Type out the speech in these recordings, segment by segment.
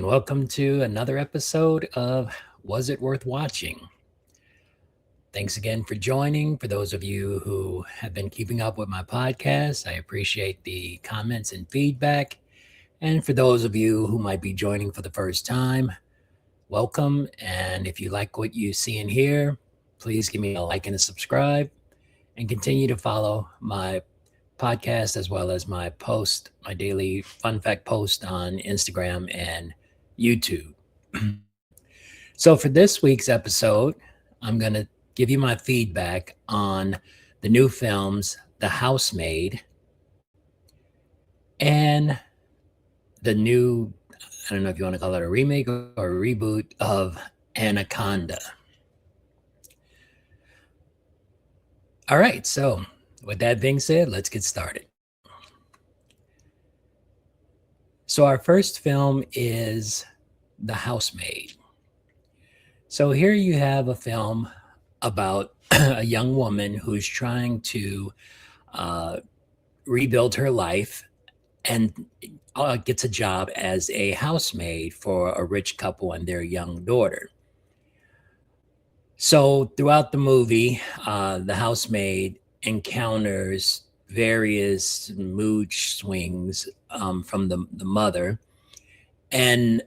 and welcome to another episode of Was It Worth Watching? Thanks again for joining. For those of you who have been keeping up with my podcast, I appreciate the comments and feedback. And for those of you who might be joining for the first time, welcome. And if you like what you see and hear, please give me a like and a subscribe and continue to follow my podcast as well as my post, my daily fun fact post on Instagram and YouTube. So, for this week's episode, I'm going to give you my feedback on the new films, The Housemaid, and the new, I don't know if you want to call it a remake or a reboot of Anaconda. All right, so with that being said, let's get started. So, our first film is The Housemaid. So, here you have a film about a young woman who's trying to uh, rebuild her life and gets a job as a housemaid for a rich couple and their young daughter. So throughout the movie, the housemaid encounters various mood swings from the mother and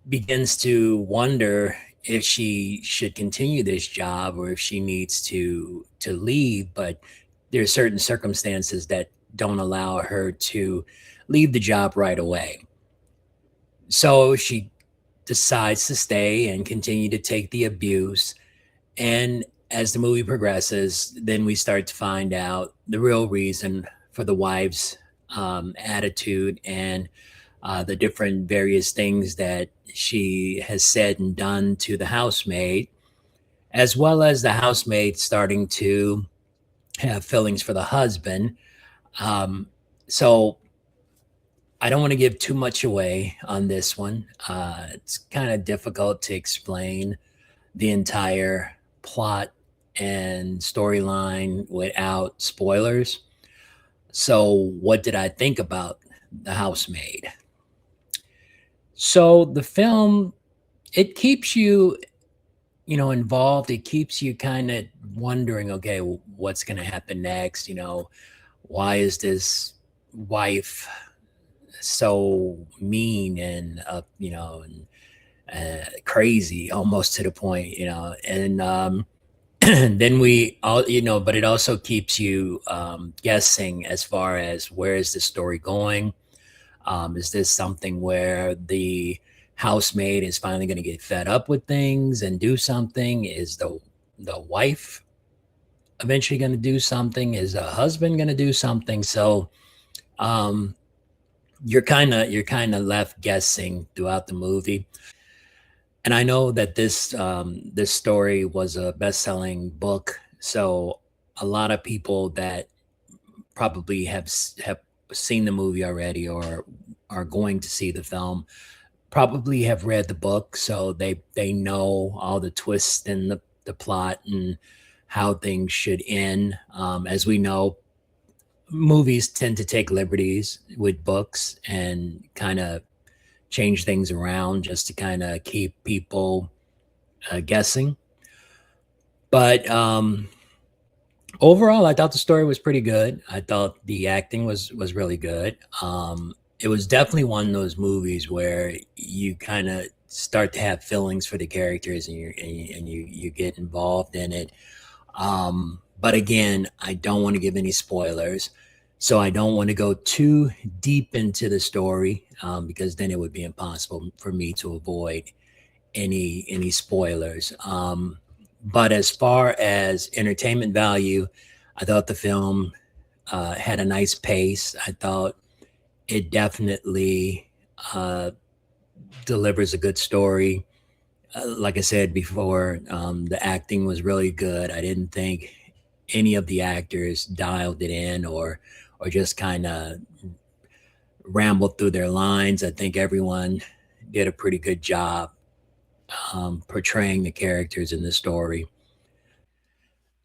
begins to wonder if she should continue this job or if she needs to leave. But there are certain circumstances that don't allow her to leave the job right away. So she decides to stay and continue to take the abuse. And as the movie progresses, then we start to find out the real reason for the wife's attitude and the different various things that she has said and done to the housemaid, as well as the housemaid starting to have feelings for the husband. So I don't want to give too much away on this one. It's kind of difficult to explain the entire plot and storyline without spoilers. So, what did I think about The Housemaid? So, the film, it keeps you, involved. It keeps you kind of wondering, okay, what's going to happen next? Why is this wife so mean and crazy almost to the point, and then we all, but it also keeps you guessing as far as where is the story going. Is this something where the housemaid is finally going to get fed up with things and do something? Is the wife eventually going to do something? Is the husband going to do something? So um, you're kind of left guessing throughout the movie. And I know that this story was a best-selling book, so a lot of people that probably have seen the movie already or are going to see the film probably have read the book, so they know all the twists in the plot and how things should end. As we know, movies tend to take liberties with books and kind of change things around just to kind of keep people guessing. But overall, I thought the story was pretty good. I thought the acting was really good. It was definitely one of those movies where you kind of start to have feelings for the characters and you get involved in it. But again, I don't want to give any spoilers. So I don't want to go too deep into the story because then it would be impossible for me to avoid any spoilers. But as far as entertainment value, I thought the film had a nice pace. I thought it definitely uh, delivers a good story. Like I said before, the acting was really good. I didn't think any of the actors dialed it in or just kind of rambled through their lines. I think everyone did a pretty good job portraying the characters in the story.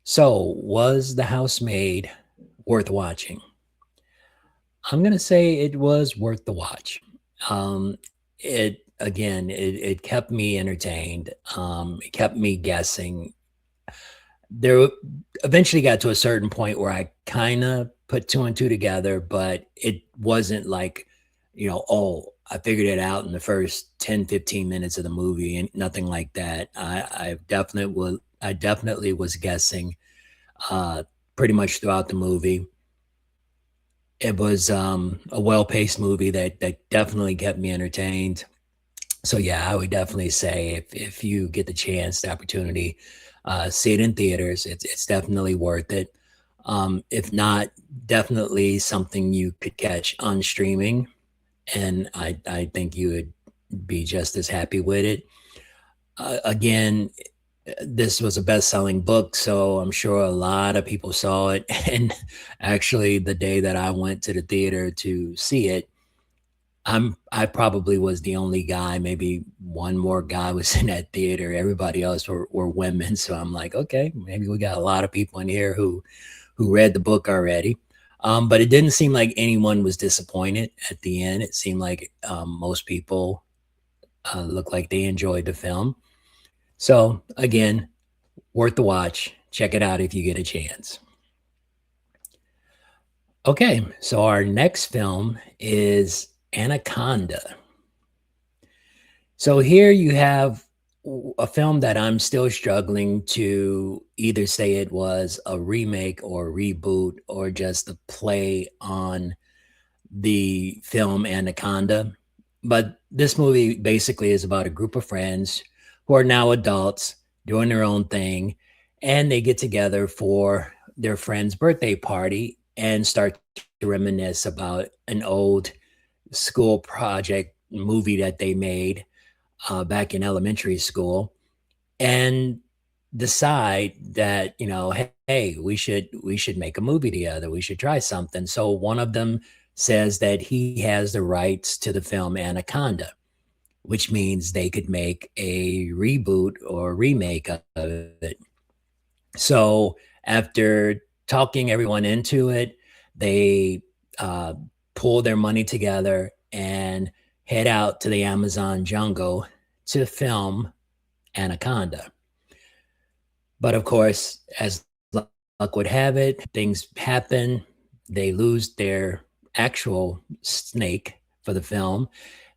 So, was The Housemaid worth watching? I'm going to say it was worth the watch. Um, it again, it kept me entertained. It kept me guessing. There eventually got to a certain point where I kind of put two and two together, but it wasn't like, oh, I figured it out in the first 10, 15 minutes of the movie and nothing like that. I definitely was guessing uh pretty much throughout the movie. It was a well-paced movie that definitely kept me entertained. So yeah, I would definitely say if you get the chance, the opportunity, see it in theaters. It's definitely worth it. If not, definitely something you could catch on streaming, and I think you would be just as happy with it. Again, this was a best-selling book, so I'm sure a lot of people saw it. And actually, the day that I went to the theater to see it, I probably was the only guy, maybe one more guy was in that theater. Everybody else were women. So I'm like, okay, maybe we got a lot of people in here who read the book already. But it didn't seem like anyone was disappointed at the end. It seemed like most people looked like they enjoyed the film. So again, worth the watch. Check it out if you get a chance. Okay, so our next film is Anaconda. So here you have a film that I'm still struggling to either say it was a remake or reboot or just a play on the film Anaconda. But this movie basically is about a group of friends who are now adults doing their own thing, and they get together for their friend's birthday party and start to reminisce about an old school project movie that they made back in elementary school, and decide that, hey, we should make a movie together. We should try something. So one of them says that he has the rights to the film Anaconda, which means they could make a reboot or remake of it. So after talking everyone into it, they uh, pull their money together and head out to the Amazon jungle to film Anaconda. But of course, as luck would have it, things happen. They lose their actual snake for the film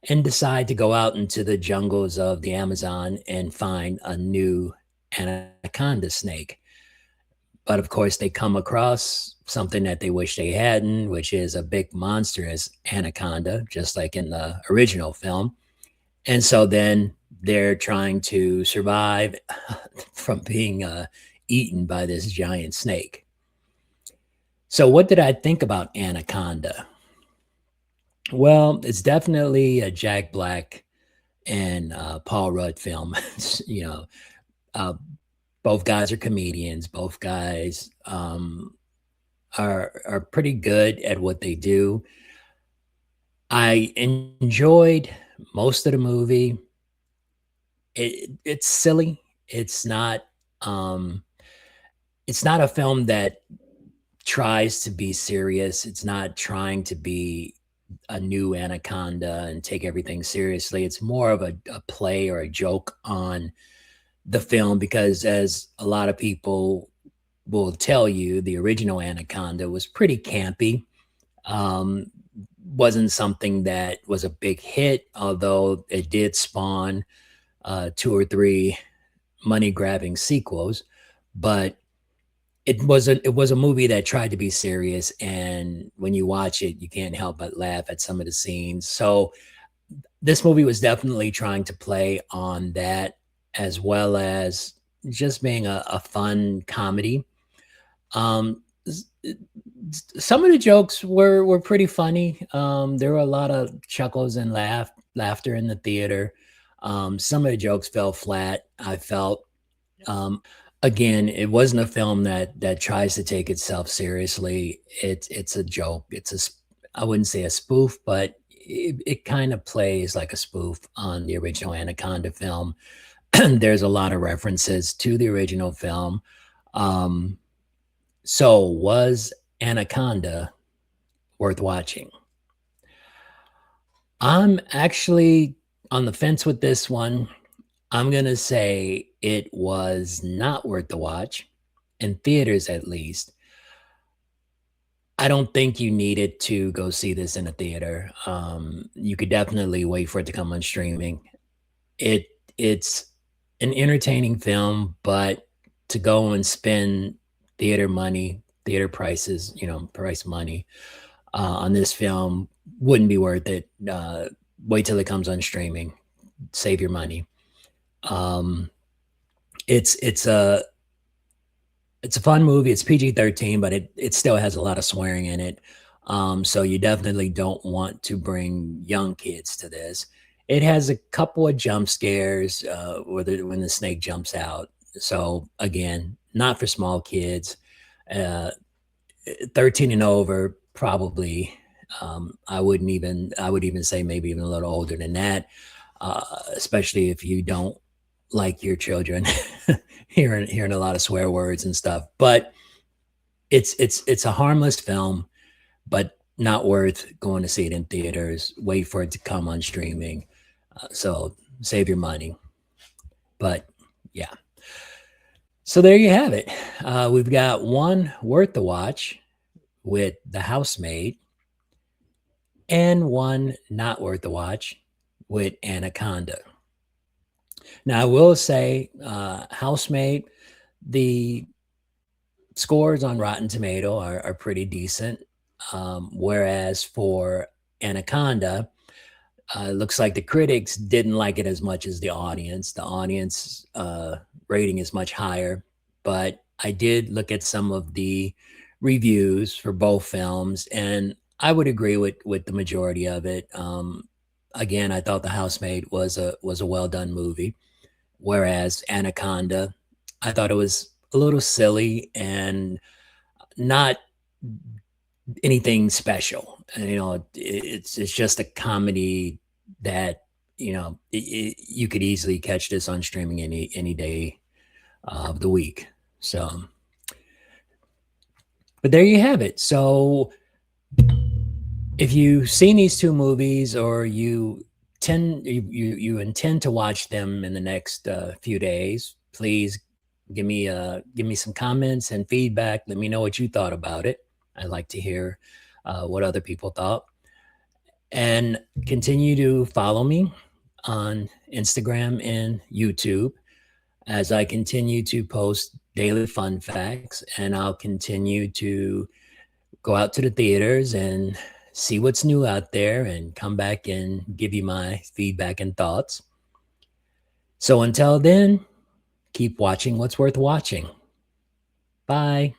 and decide to go out into the jungles of the Amazon and find a new anaconda snake. But of course, they come across something that they wish they hadn't, which is a big monstrous anaconda, just like in the original film. And so then they're trying to survive from being eaten by this giant snake. So, what did I think about Anaconda? Well, it's definitely a Jack Black and Paul Rudd film. you know, uh, both guys are comedians. Both guys are pretty good at what they do. I enjoyed most of the movie. It's silly. It's not. Um, it's not a film that tries to be serious. It's not trying to be a new Anaconda and take everything seriously. It's more of a play or a joke on the film because, as a lot of people will tell you, the original Anaconda was pretty campy. Um, wasn't something that was a big hit, although it did spawn two or three money grabbing sequels. But it was a movie that tried to be serious, and when you watch it, you can't help but laugh at some of the scenes. So this movie was definitely trying to play on that, as well as just being a fun comedy. Um, s- some of the jokes were pretty funny. There were a lot of chuckles and laughter in the theater. Some of the jokes fell flat, I felt. Again, it wasn't a film that tries to take itself seriously. It's a joke. I wouldn't say a spoof, but it kind of plays like a spoof on the original Anaconda film. There's a lot of references to the original film. Um, so was Anaconda worth watching? I'm actually on the fence with this one. I'm going to say it was not worth the watch, in theaters at least. I don't think you needed to go see this in a theater. You could definitely wait for it to come on streaming. It it's an entertaining film, but to go and spend theater money, theater prices, price money on this film wouldn't be worth it. Wait till it comes on streaming. Save your money. Um, it's it's a fun movie. It's PG-13, but it still has a lot of swearing in it. So you definitely don't want to bring young kids to this. It has a couple of jump scares when the snake jumps out. So again, not for small kids. Uh, 13 and over, probably. I would even say maybe even a little older than that, especially if you don't like your children hearing a lot of swear words and stuff. But it's a harmless film, but not worth going to see it in theaters. Wait for it to come on streaming. So save your money. But yeah. So there you have it. We've got one worth the watch with The Housemaid, and one not worth the watch with Anaconda. Now, I will say, Housemaid, the scores on Rotten Tomato are pretty decent. Whereas for Anaconda, it looks like the critics didn't like it as much as the audience. The audience rating is much higher, but I did look at some of the reviews for both films, and I would agree with the majority of it. Again, I thought The Housemaid was a well done movie, whereas Anaconda, I thought it was a little silly and not anything special. And, it's just a comedy that you could easily catch this on streaming any day of the week. So, but there you have it. So, if you've seen these two movies, or you intend to watch them in the next few days, please give me some comments and feedback. Let me know what you thought about it. I'd like to hear what other people thought, and continue to follow me on Instagram and YouTube as I continue to post daily fun facts, and I'll continue to go out to the theaters and see what's new out there and come back and give you my feedback and thoughts. So until then, keep watching what's worth watching. Bye.